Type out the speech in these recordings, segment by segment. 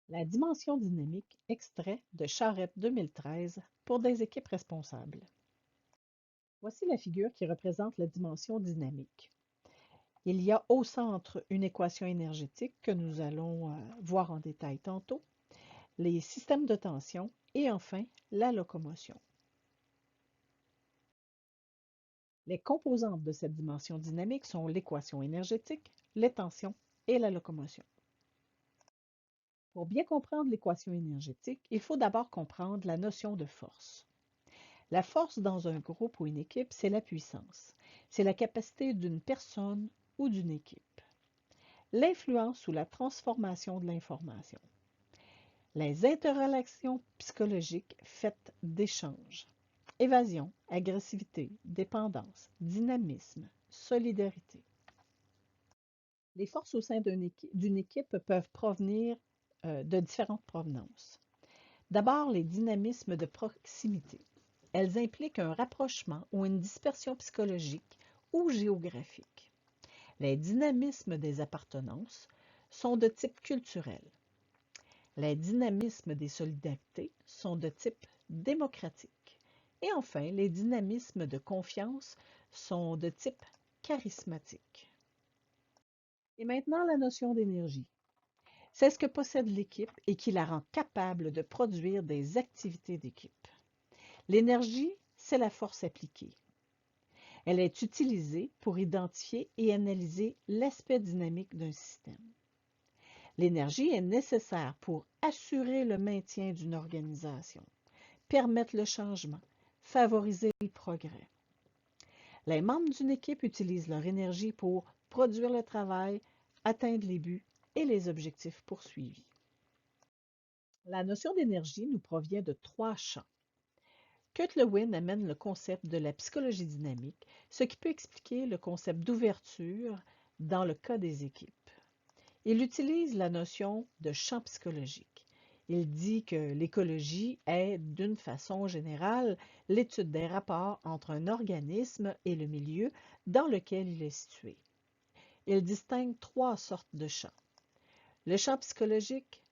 La dimension dynamique extrait de Charette 2013 pour des équipes responsables. Voici la figure qui représente la dimension dynamique. Il y a au centre une équation énergétique que nous allons voir en détail tantôt, les systèmes de tension et enfin la locomotion. Les composantes de cette dimension dynamique sont l'équation énergétique, les tensions et la locomotion. Pour bien comprendre l'équation énergétique, il faut d'abord comprendre la notion de force. La force dans un groupe ou une équipe, c'est la puissance. C'est la capacité d'une personne ou d'une équipe. L'influence ou la transformation de l'information. Les interrelations psychologiques faites d'échanges. Évasion, agressivité, dépendance, dynamisme, solidarité. Les forces au sein d'une équipe peuvent provenir de différentes provenances. D'abord, les dynamismes de proximité. Elles impliquent un rapprochement ou une dispersion psychologique ou géographique. Les dynamismes des appartenances sont de type culturel. Les dynamismes des solidarités sont de type démocratique. Et enfin, les dynamismes de confiance sont de type charismatique. Et maintenant, la notion d'énergie. C'est ce que possède l'équipe et qui la rend capable de produire des activités d'équipe. L'énergie, c'est la force appliquée. Elle est utilisée pour identifier et analyser l'aspect dynamique d'un système. L'énergie est nécessaire pour assurer le maintien d'une organisation, permettre le changement, favoriser le progrès. Les membres d'une équipe utilisent leur énergie pour produire le travail, atteindre les buts et les objectifs poursuivis. La notion d'énergie nous provient de trois champs. Kurt Lewin amène le concept de la psychologie dynamique, ce qui peut expliquer le concept d'ouverture dans le cas des équipes. Il utilise la notion de champ psychologique. Il dit que l'écologie est, d'une façon générale, l'étude des rapports entre un organisme et le milieu dans lequel il est situé. Il distingue trois sortes de champs. Le champ psychologique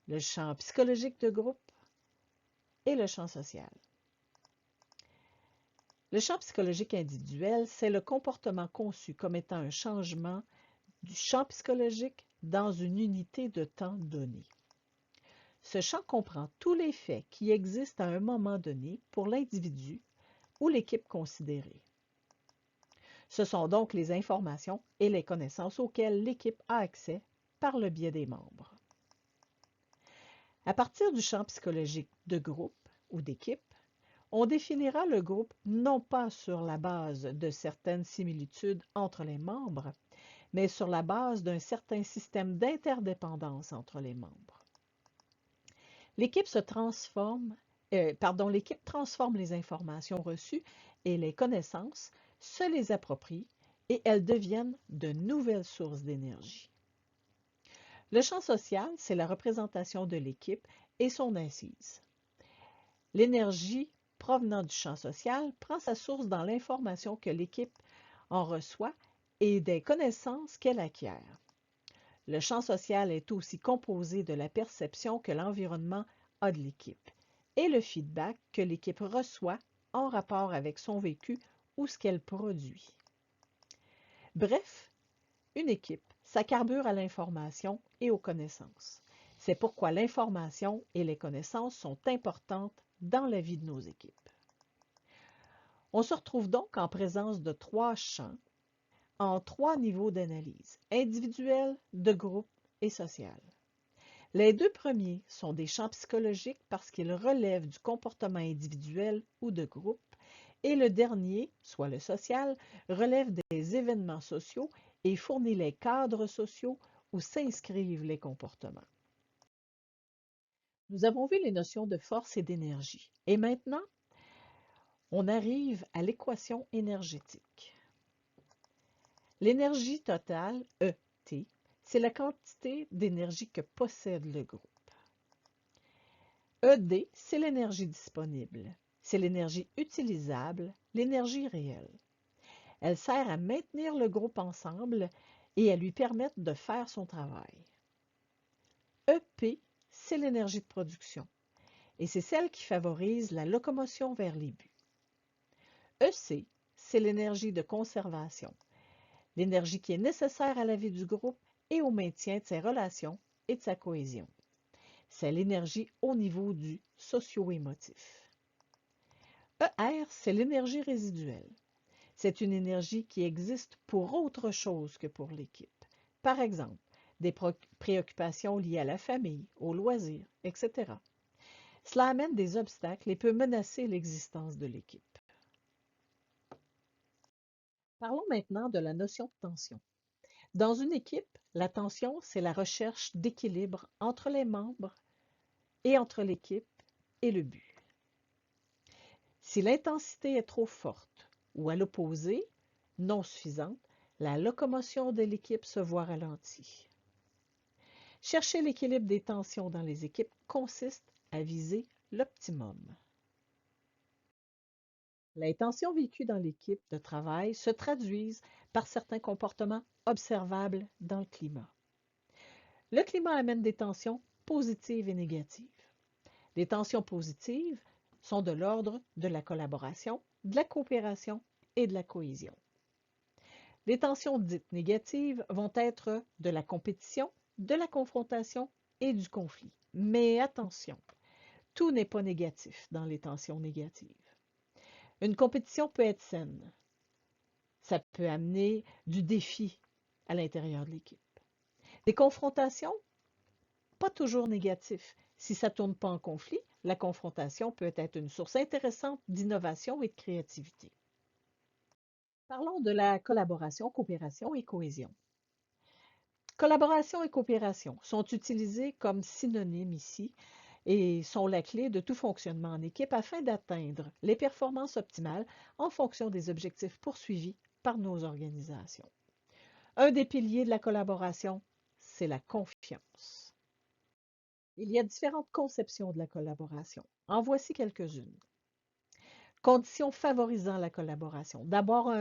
de groupe et le champ social. Le champ psychologique individuel, c'est le comportement conçu comme étant un changement du champ psychologique dans une unité de temps donné. Ce champ comprend tous les faits qui existent à un moment donné pour l'individu ou l'équipe considérée. Ce sont donc les informations et les connaissances auxquelles l'équipe a accès par le biais des membres. À partir du champ psychologique de groupe ou d'équipe, on définira le groupe non pas sur la base de certaines similitudes entre les membres, mais sur la base d'un certain système d'interdépendance entre les membres. L'équipe transforme les informations reçues et les connaissances, se les approprie et elles deviennent de nouvelles sources d'énergie. Le champ social, c'est la représentation de l'équipe et son assise. L'énergie provenant du champ social prend sa source dans l'information que l'équipe en reçoit et des connaissances qu'elle acquiert. Le champ social est aussi composé de la perception que l'environnement a de l'équipe et le feedback que l'équipe reçoit en rapport avec son vécu ou ce qu'elle produit. Bref, une équipe, ça carbure à l'information et aux connaissances. C'est pourquoi l'information et les connaissances sont importantes dans la vie de nos équipes. On se retrouve donc en présence de trois champs en trois niveaux d'analyse, individuel, de groupe et social. Les deux premiers sont des champs psychologiques parce qu'ils relèvent du comportement individuel ou de groupe, et le dernier, soit le social, relève des événements sociaux et fournit les cadres sociaux où s'inscrivent les comportements. Nous avons vu les notions de force et d'énergie. Et maintenant, on arrive à l'équation énergétique. L'énergie totale, ET, c'est la quantité d'énergie que possède le groupe. ED, c'est l'énergie disponible. C'est l'énergie utilisable, l'énergie réelle. Elle sert à maintenir le groupe ensemble et à lui permettre de faire son travail. EP, c'est l'énergie de production et c'est celle qui favorise la locomotion vers les buts. EC, c'est l'énergie de conservation, l'énergie qui est nécessaire à la vie du groupe et au maintien de ses relations et de sa cohésion. C'est l'énergie au niveau du socio-émotif. ER, c'est l'énergie résiduelle. C'est une énergie qui existe pour autre chose que pour l'équipe. Par exemple, des préoccupations liées à la famille, aux loisirs, etc. Cela amène des obstacles et peut menacer l'existence de l'équipe. Parlons maintenant de la notion de tension. Dans une équipe, la tension, c'est la recherche d'équilibre entre les membres et entre l'équipe et le but. Si l'intensité est trop forte ou à l'opposé, non suffisante, la locomotion de l'équipe se voit ralentie. Chercher l'équilibre des tensions dans les équipes consiste à viser l'optimum. Les tensions vécues dans l'équipe de travail se traduisent par certains comportements observables dans le climat. Le climat amène des tensions positives et négatives. Les tensions positives sont de l'ordre de la collaboration, de la coopération et de la cohésion. Les tensions dites négatives vont être de la compétition, de la confrontation et du conflit. Mais attention, tout n'est pas négatif dans les tensions négatives. Une compétition peut être saine. Ça peut amener du défi à l'intérieur de l'équipe. Des confrontations, pas toujours négatif. Si ça ne tourne pas en conflit, la confrontation peut être une source intéressante d'innovation et de créativité. Parlons de la collaboration, coopération et cohésion. Collaboration et coopération sont utilisés comme synonymes ici et sont la clé de tout fonctionnement en équipe afin d'atteindre les performances optimales en fonction des objectifs poursuivis par nos organisations. Un des piliers de la collaboration, c'est la confiance. Il y a différentes conceptions de la collaboration. En voici quelques-unes. Conditions favorisant la collaboration. D'abord,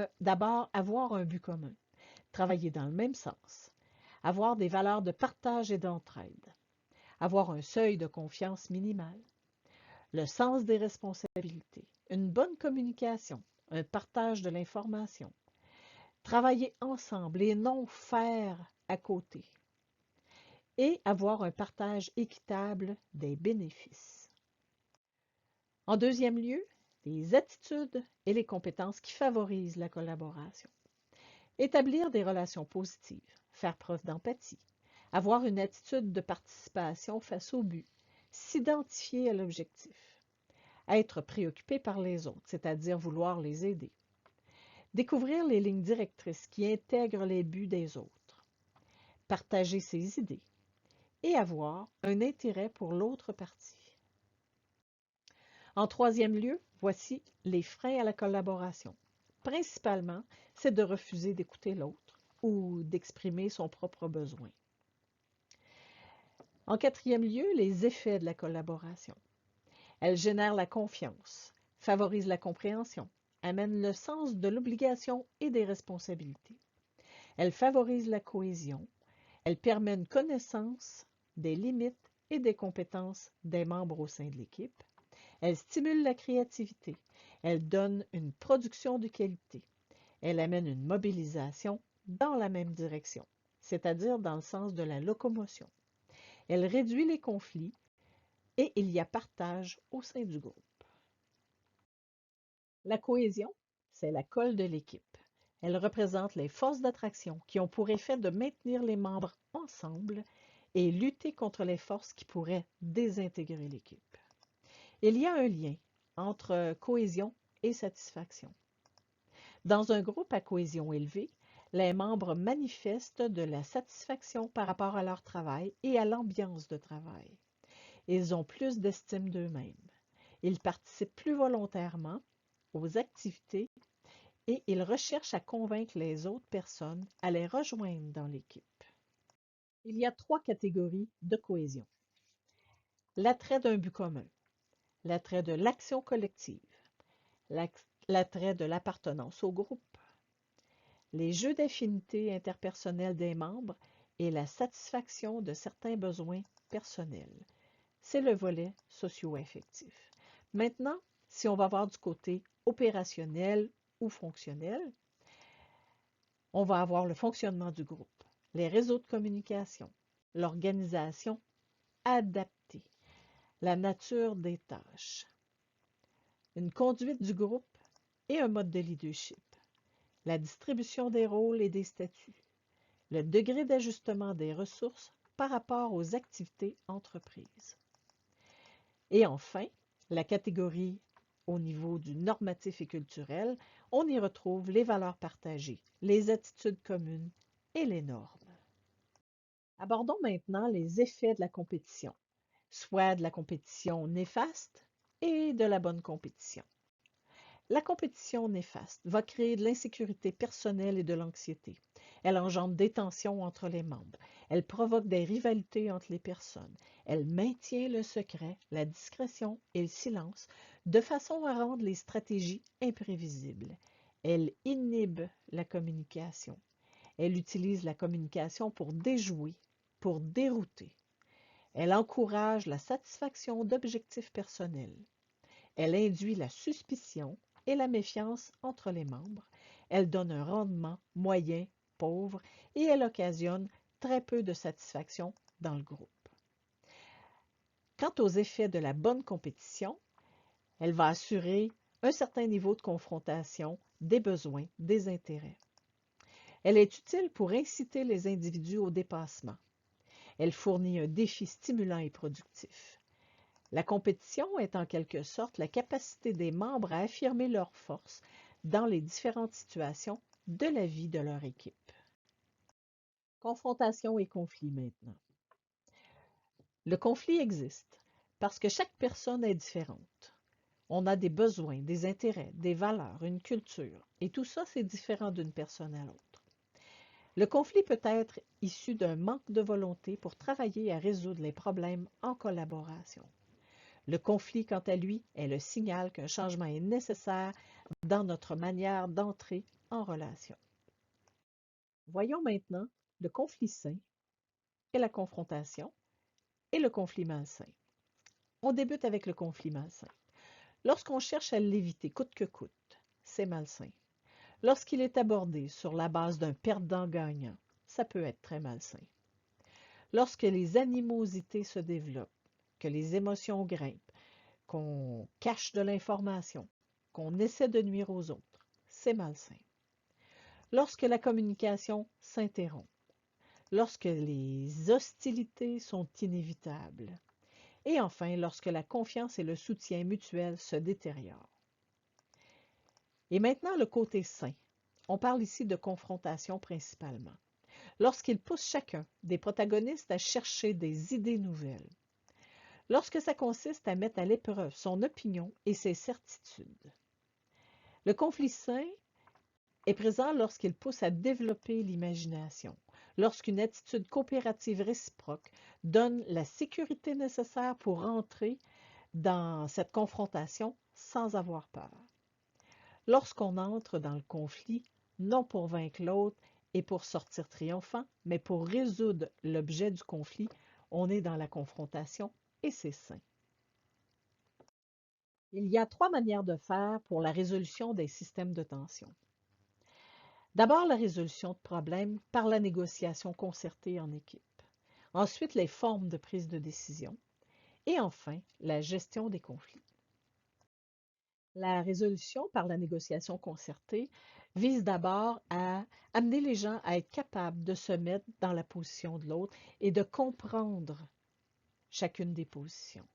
avoir un but commun. Travailler dans le même sens. Avoir des valeurs de partage et d'entraide. Avoir un seuil de confiance minimal. Le sens des responsabilités. Une bonne communication. Un partage de l'information. Travailler ensemble et non faire à côté. Et avoir un partage équitable des bénéfices. En deuxième lieu, les attitudes et les compétences qui favorisent la collaboration. Établir des relations positives, faire preuve d'empathie, avoir une attitude de participation face au but, s'identifier à l'objectif, être préoccupé par les autres, c'est-à-dire vouloir les aider, découvrir les lignes directrices qui intègrent les buts des autres, partager ses idées et avoir un intérêt pour l'autre partie. En troisième lieu, voici les freins à la collaboration. Principalement, c'est de refuser d'écouter l'autre ou d'exprimer son propre besoin. En quatrième lieu, les effets de la collaboration. Elle génère la confiance, favorise la compréhension, amène le sens de l'obligation et des responsabilités. Elle favorise la cohésion, elle permet une connaissance des limites et des compétences des membres au sein de l'équipe. Elle stimule la créativité. Elle donne une production de qualité. Elle amène une mobilisation dans la même direction, c'est-à-dire dans le sens de la locomotion. Elle réduit les conflits et il y a partage au sein du groupe. La cohésion, c'est la colle de l'équipe. Elle représente les forces d'attraction qui ont pour effet de maintenir les membres ensemble et lutter contre les forces qui pourraient désintégrer l'équipe. Il y a un lien entre cohésion et satisfaction. Dans un groupe à cohésion élevée, les membres manifestent de la satisfaction par rapport à leur travail et à l'ambiance de travail. Ils ont plus d'estime d'eux-mêmes. Ils participent plus volontairement aux activités et ils recherchent à convaincre les autres personnes à les rejoindre dans l'équipe. Il y a trois catégories de cohésion. L'attrait d'un but commun, l'attrait de l'action collective, l'attrait de l'appartenance au groupe, les jeux d'affinité interpersonnels des membres et la satisfaction de certains besoins personnels. c'est le volet socio-affectif. Maintenant, si on va voir du côté opérationnel ou fonctionnel, on va avoir le fonctionnement du groupe, les réseaux de communication, l'organisation adaptée, la nature des tâches, une conduite du groupe et un mode de leadership, la distribution des rôles et des statuts, le degré d'ajustement des ressources par rapport aux activités entreprises. Et enfin, la catégorie au niveau du normatif et culturel, on y retrouve les valeurs partagées, les attitudes communes et les normes. Abordons maintenant les effets de la compétition, soit de la compétition néfaste et de la bonne compétition. La compétition néfaste va créer de l'insécurité personnelle et de l'anxiété. Elle engendre des tensions entre les membres. Elle provoque des rivalités entre les personnes. Elle maintient le secret, la discrétion et le silence de façon à rendre les stratégies imprévisibles. Elle inhibe la communication. Elle utilise la communication pour déjouer, pour dérouter. Elle encourage la satisfaction d'objectifs personnels. Elle induit la suspicion et la méfiance entre les membres. Elle donne un rendement moyen, pauvre, et elle occasionne très peu de satisfaction dans le groupe. Quant aux effets de la bonne compétition, elle va assurer un certain niveau de confrontation des besoins, des intérêts. Elle est utile pour inciter les individus au dépassement. Elle fournit un défi stimulant et productif. La compétition est en quelque sorte la capacité des membres à affirmer leurs forces dans les différentes situations de la vie de leur équipe. Confrontation et conflit maintenant. Le conflit existe parce que chaque personne est différente. On a des besoins, des intérêts, des valeurs, une culture, et tout ça, c'est différent d'une personne à l'autre. Le conflit peut être issu d'un manque de volonté pour travailler à résoudre les problèmes en collaboration. Le conflit, quant à lui, est le signal qu'un changement est nécessaire dans notre manière d'entrer en relation. Voyons maintenant le conflit sain et la confrontation et le conflit malsain. On débute avec le conflit malsain. Lorsqu'on cherche à l'éviter coûte que coûte, c'est malsain. Lorsqu'il est abordé sur la base d'un perdant-gagnant, ça peut être très malsain. Lorsque les animosités se développent, que les émotions grimpent, qu'on cache de l'information, qu'on essaie de nuire aux autres, c'est malsain. Lorsque la communication s'interrompt, lorsque les hostilités sont inévitables, et enfin lorsque la confiance et le soutien mutuel se détériorent. Et maintenant le côté sain. On parle ici de confrontation principalement. Lorsqu'ils poussent chacun des protagonistes à chercher des idées nouvelles. Lorsque ça consiste à mettre à l'épreuve son opinion et ses certitudes. Le conflit sain est présent lorsqu'il pousse à développer l'imagination, lorsqu'une attitude coopérative réciproque donne la sécurité nécessaire pour entrer dans cette confrontation sans avoir peur. Lorsqu'on entre dans le conflit, non pour vaincre l'autre et pour sortir triomphant, mais pour résoudre l'objet du conflit, on est dans la confrontation et c'est sain. Il y a 3 manières de faire pour la résolution des systèmes de tension. D'abord, la résolution de problèmes par la négociation concertée en équipe. Ensuite, les formes de prise de décision. Et enfin, la gestion des conflits. La résolution par la négociation concertée vise d'abord à amener les gens à être capables de se mettre dans la position de l'autre et de comprendre chacune des positions.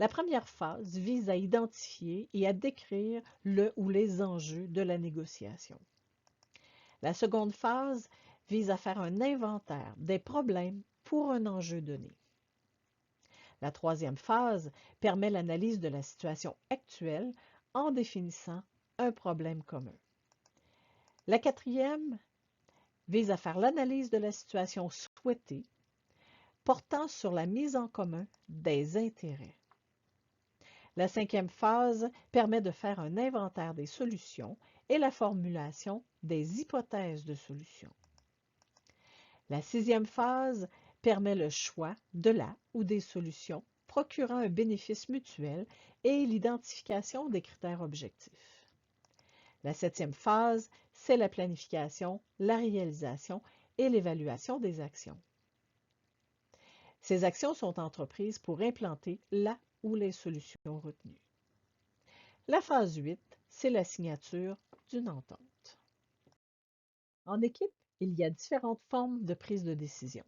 La première phase vise à identifier et à décrire le ou les enjeux de la négociation. La seconde phase vise à faire un inventaire des problèmes pour un enjeu donné. La troisième phase permet l'analyse de la situation actuelle en définissant un problème commun. La quatrième vise à faire l'analyse de la situation souhaitée, portant sur la mise en commun des intérêts. La cinquième phase permet de faire un inventaire des solutions et la formulation des hypothèses de solutions. La sixième phase permet le choix de la ou des solutions procurant un bénéfice mutuel et l'identification des critères objectifs. La 7e phase, c'est la planification, la réalisation et l'évaluation des actions. Ces actions sont entreprises pour implanter la ou les solutions retenues. La phase 8, c'est la signature d'une entente. En équipe, il y a différentes formes de prise de décision.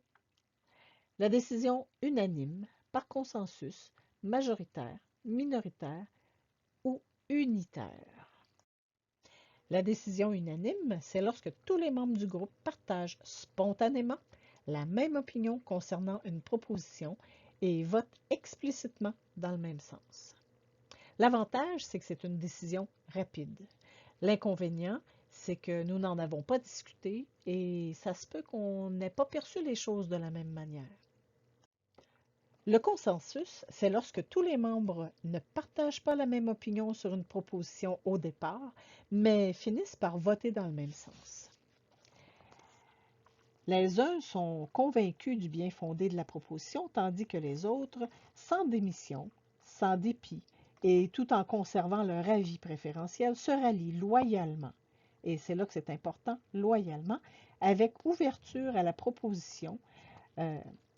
La décision unanime, par consensus, majoritaire, minoritaire ou unitaire. La décision unanime, c'est lorsque tous les membres du groupe partagent spontanément la même opinion concernant une proposition et votent explicitement dans le même sens. L'avantage, c'est que c'est une décision rapide. L'inconvénient, c'est que nous n'en avons pas discuté et ça se peut qu'on n'ait pas perçu les choses de la même manière. Le consensus, c'est lorsque tous les membres ne partagent pas la même opinion sur une proposition au départ, mais finissent par voter dans le même sens. Les uns sont convaincus du bien fondé de la proposition, tandis que les autres, sans démission, sans dépit, et tout en conservant leur avis préférentiel, se rallient loyalement, et c'est là que c'est important, loyalement, avec ouverture à la proposition,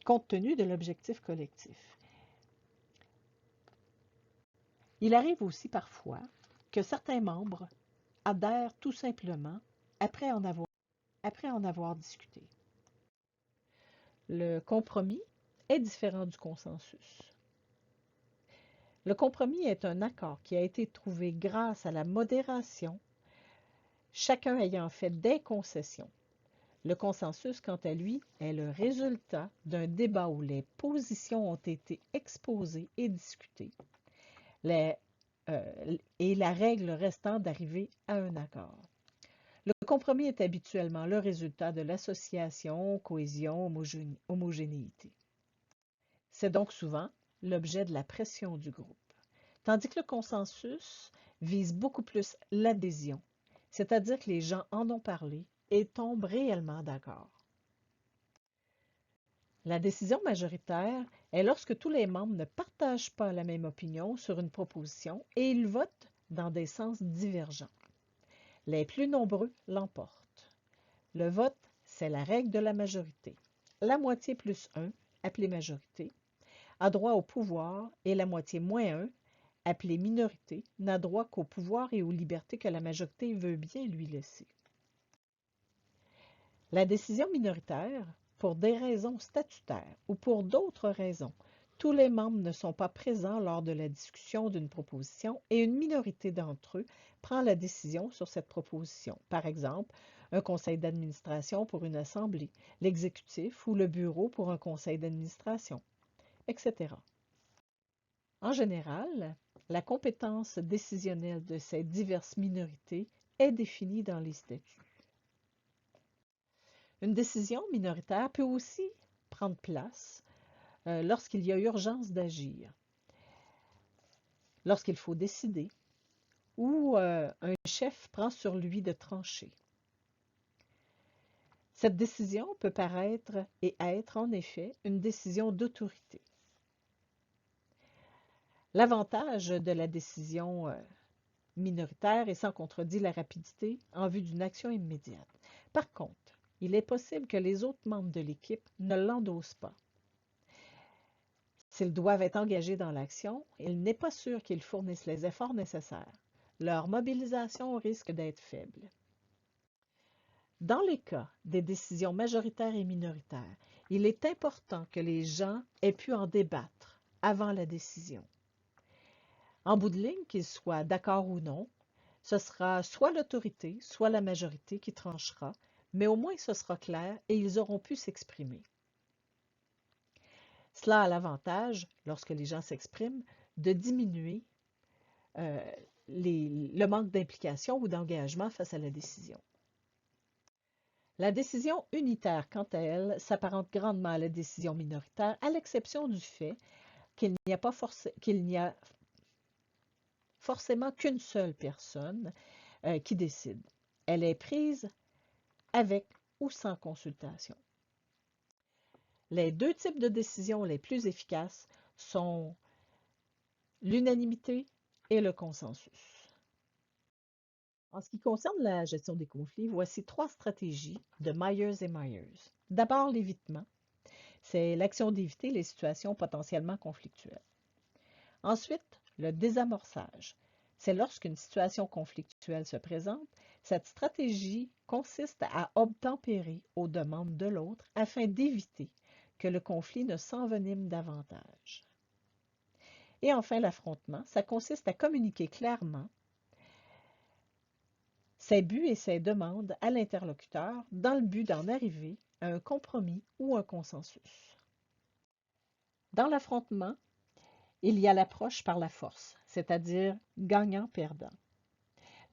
compte tenu de l'objectif collectif. Il arrive aussi parfois que certains membres adhèrent tout simplement après en avoir discuté. Le compromis est différent du consensus. Le compromis est un accord qui a été trouvé grâce à la modération, chacun ayant fait des concessions. Le consensus, quant à lui, est le résultat d'un débat où les positions ont été exposées et discutées, et la règle restant d'arriver à un accord. Le compromis est habituellement le résultat de l'association, cohésion, homogénéité. C'est donc souvent l'objet de la pression du groupe. Tandis que le consensus vise beaucoup plus l'adhésion, c'est-à-dire que les gens en ont parlé et tombent réellement d'accord. La décision majoritaire est lorsque tous les membres ne partagent pas la même opinion sur une proposition et ils votent dans des sens divergents. Les plus nombreux l'emportent. Le vote, c'est la règle de la majorité. La moitié plus 1, appelée majorité, a droit au pouvoir et la moitié moins 1, appelée minorité, n'a droit qu'au pouvoir et aux libertés que la majorité veut bien lui laisser. La décision minoritaire, pour des raisons statutaires ou pour d'autres raisons, tous les membres ne sont pas présents lors de la discussion d'une proposition et une minorité d'entre eux prend la décision sur cette proposition. Par exemple, un conseil d'administration pour une assemblée, l'exécutif ou le bureau pour un conseil d'administration, etc. En général, la compétence décisionnelle de ces diverses minorités est définie dans les statuts. Une décision minoritaire peut aussi prendre place lorsqu'il y a urgence d'agir, lorsqu'il faut décider ou un chef prend sur lui de trancher. Cette décision peut paraître et être en effet une décision d'autorité. L'avantage de la décision minoritaire est sans contredit la rapidité en vue d'une action immédiate. Par contre, il est possible que les autres membres de l'équipe ne l'endossent pas. S'ils doivent être engagés dans l'action, il n'est pas sûr qu'ils fournissent les efforts nécessaires. Leur mobilisation risque d'être faible. Dans les cas des décisions majoritaires et minoritaires, il est important que les gens aient pu en débattre avant la décision. En bout de ligne, qu'ils soient d'accord ou non, ce sera soit l'autorité, soit la majorité qui tranchera, mais au moins ce sera clair et ils auront pu s'exprimer. Cela a l'avantage, lorsque les gens s'expriment, de diminuer le manque d'implication ou d'engagement face à la décision. La décision unitaire, quant à elle, s'apparente grandement à la décision minoritaire, à l'exception du fait qu'il n'y a forcément qu'une seule personne qui décide. Elle est prise avec ou sans consultation. Les deux types de décisions les plus efficaces sont l'unanimité et le consensus. En ce qui concerne la gestion des conflits, voici 3 stratégies de Myers et Myers. D'abord, l'évitement. C'est l'action d'éviter les situations potentiellement conflictuelles. Ensuite, le désamorçage. C'est lorsqu'une situation conflictuelle se présente, cette stratégie consiste à obtempérer aux demandes de l'autre afin d'éviter que le conflit ne s'envenime davantage. Et enfin, l'affrontement, ça consiste à communiquer clairement ses buts et ses demandes à l'interlocuteur dans le but d'en arriver à un compromis ou un consensus. Dans l'affrontement, il y a l'approche par la force, c'est-à-dire gagnant-perdant.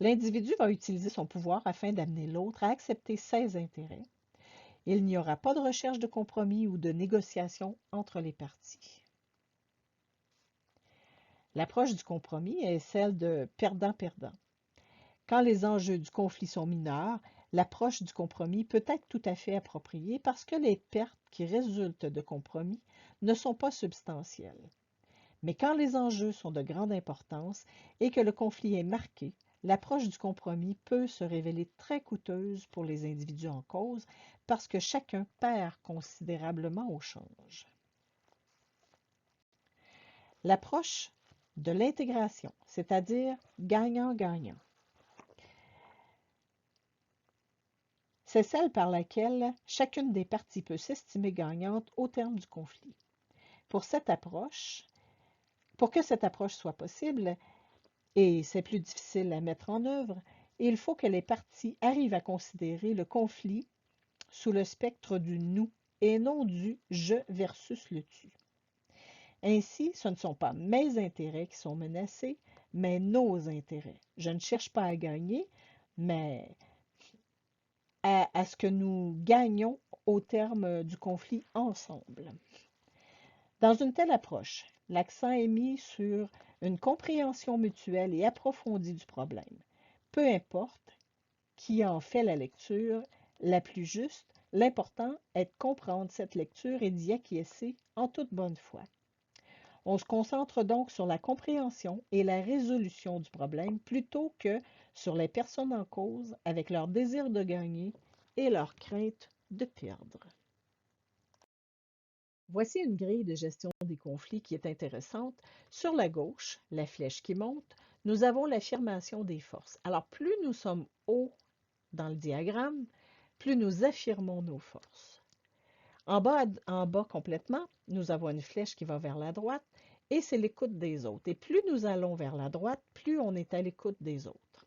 L'individu va utiliser son pouvoir afin d'amener l'autre à accepter ses intérêts. Il n'y aura pas de recherche de compromis ou de négociation entre les parties. L'approche du compromis est celle de perdant-perdant. Quand les enjeux du conflit sont mineurs, l'approche du compromis peut être tout à fait appropriée parce que les pertes qui résultent de compromis ne sont pas substantielles. Mais quand les enjeux sont de grande importance et que le conflit est marqué, l'approche du compromis peut se révéler très coûteuse pour les individus en cause parce que chacun perd considérablement au change. L'approche de l'intégration, c'est-à-dire gagnant-gagnant. C'est celle par laquelle chacune des parties peut s'estimer gagnante au terme du conflit. Pour que cette approche soit possible, et c'est plus difficile à mettre en œuvre, il faut que les parties arrivent à considérer le conflit sous le spectre du nous et non du je versus le tu. Ainsi, ce ne sont pas mes intérêts qui sont menacés, mais nos intérêts. Je ne cherche pas à gagner, mais à ce que nous gagnons au terme du conflit ensemble. Dans une telle approche, l'accent est mis sur une compréhension mutuelle et approfondie du problème. Peu importe qui en fait la lecture la plus juste, l'important est de comprendre cette lecture et d'y acquiescer en toute bonne foi. On se concentre donc sur la compréhension et la résolution du problème plutôt que sur les personnes en cause avec leur désir de gagner et leur crainte de perdre. Voici une grille de gestion des conflits qui est intéressante. Sur la gauche, la flèche qui monte, nous avons l'affirmation des forces. Alors, plus nous sommes hauts dans le diagramme, plus nous affirmons nos forces. En bas complètement, nous avons une flèche qui va vers la droite et c'est l'écoute des autres. Et plus nous allons vers la droite, plus on est à l'écoute des autres.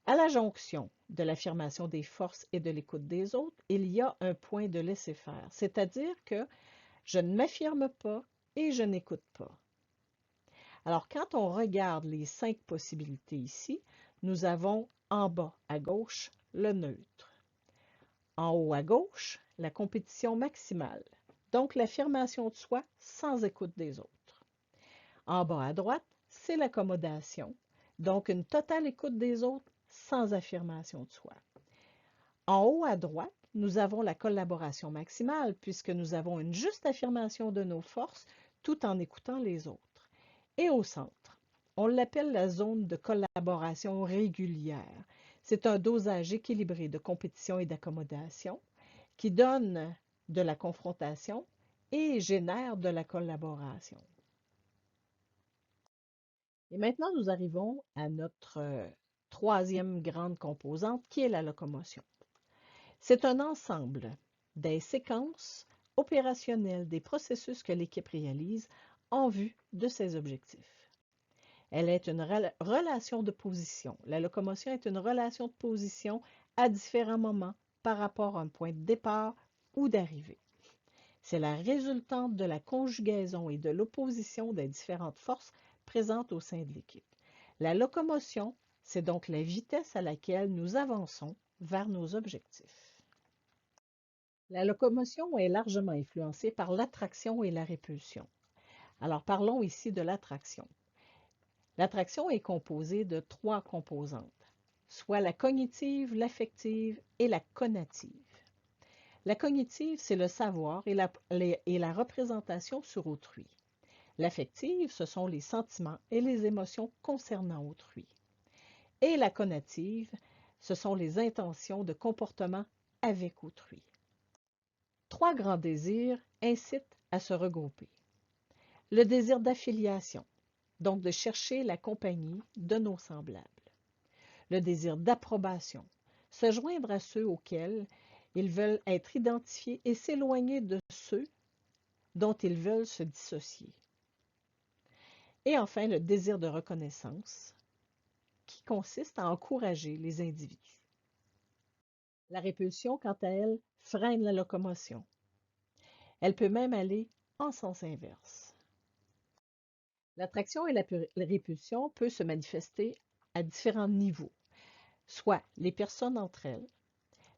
À la jonction de l'affirmation des forces et de l'écoute des autres, il y a un point de laisser-faire, c'est-à-dire que je ne m'affirme pas et je n'écoute pas. Alors, quand on regarde les 5 possibilités ici, nous avons en bas à gauche le neutre. En haut à gauche, la compétition maximale, donc l'affirmation de soi sans écoute des autres. En bas à droite, c'est l'accommodation, donc une totale écoute des autres sans affirmation de soi. En haut à droite, nous avons la collaboration maximale puisque nous avons une juste affirmation de nos forces tout en écoutant les autres. Et au centre, on l'appelle la zone de collaboration régulière. C'est un dosage équilibré de compétition et d'accommodation qui donne de la confrontation et génère de la collaboration. Et maintenant, nous arrivons à notre troisième grande composante qui est la locomotion. C'est un ensemble des séquences opérationnelles des processus que l'équipe réalise en vue de ses objectifs. Elle est une relation de position. La locomotion est une relation de position à différents moments par rapport à un point de départ ou d'arrivée. C'est la résultante de la conjugaison et de l'opposition des différentes forces présentes au sein de l'équipe. La locomotion, c'est donc la vitesse à laquelle nous avançons vers nos objectifs. La locomotion est largement influencée par l'attraction et la répulsion. Alors parlons ici de l'attraction. L'attraction est composée de 3 composantes, soit la cognitive, l'affective et la conative. La cognitive, c'est le savoir et la représentation sur autrui. L'affective, ce sont les sentiments et les émotions concernant autrui. Et la conative, ce sont les intentions de comportement avec autrui. Trois grands désirs incitent à se regrouper. Le désir d'affiliation, donc de chercher la compagnie de nos semblables. Le désir d'approbation, se joindre à ceux auxquels ils veulent être identifiés et s'éloigner de ceux dont ils veulent se dissocier. Et enfin, le désir de reconnaissance, qui consiste à encourager les individus. La répulsion, quant à elle, freine la locomotion. Elle peut même aller en sens inverse. L'attraction et la répulsion peuvent se manifester à différents niveaux, soit les personnes entre elles,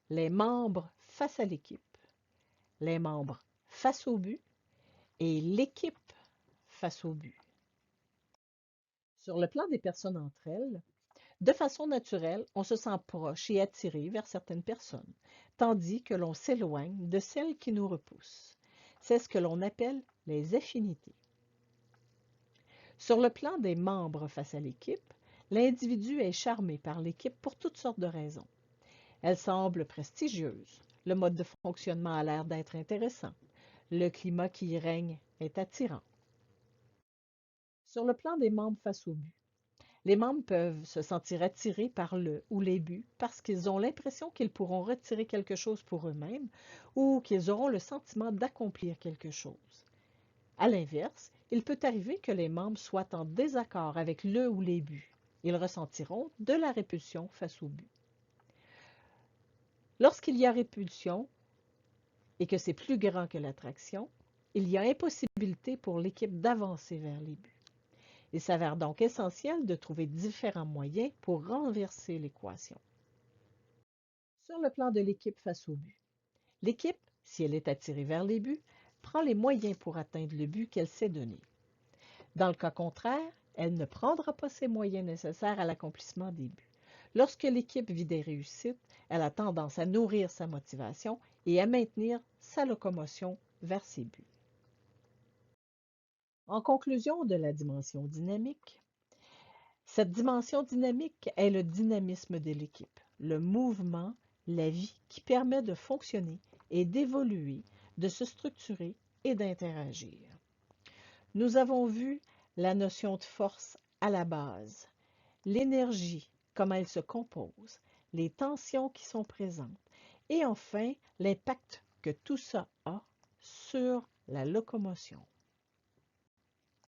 les membres face à l'équipe, les membres face au but et l'équipe face au but. Sur le plan des personnes entre elles, de façon naturelle, on se sent proche et attiré vers certaines personnes, tandis que l'on s'éloigne de celles qui nous repoussent. C'est ce que l'on appelle les affinités. Sur le plan des membres face à l'équipe, l'individu est charmé par l'équipe pour toutes sortes de raisons. Elle semble prestigieuse, le mode de fonctionnement a l'air d'être intéressant, le climat qui y règne est attirant. Sur le plan des membres face au but, les membres peuvent se sentir attirés par le ou les buts parce qu'ils ont l'impression qu'ils pourront retirer quelque chose pour eux-mêmes ou qu'ils auront le sentiment d'accomplir quelque chose. À l'inverse, il peut arriver que les membres soient en désaccord avec le ou les buts. Ils ressentiront de la répulsion face au but. Lorsqu'il y a répulsion et que c'est plus grand que l'attraction, il y a impossibilité pour l'équipe d'avancer vers les buts. Il s'avère donc essentiel de trouver différents moyens pour renverser l'équation. Sur le plan de l'équipe face au but, l'équipe, si elle est attirée vers les buts, prend les moyens pour atteindre le but qu'elle s'est donné. Dans le cas contraire, elle ne prendra pas ces moyens nécessaires à l'accomplissement des buts. Lorsque l'équipe vit des réussites, elle a tendance à nourrir sa motivation et à maintenir sa locomotion vers ses buts. En conclusion de la dimension dynamique, cette dimension dynamique est le dynamisme de l'équipe, le mouvement, la vie qui permet de fonctionner et d'évoluer, de se structurer et d'interagir. Nous avons vu la notion de force à la base, l'énergie, comment elle se compose, les tensions qui sont présentes et enfin l'impact que tout ça a sur la locomotion.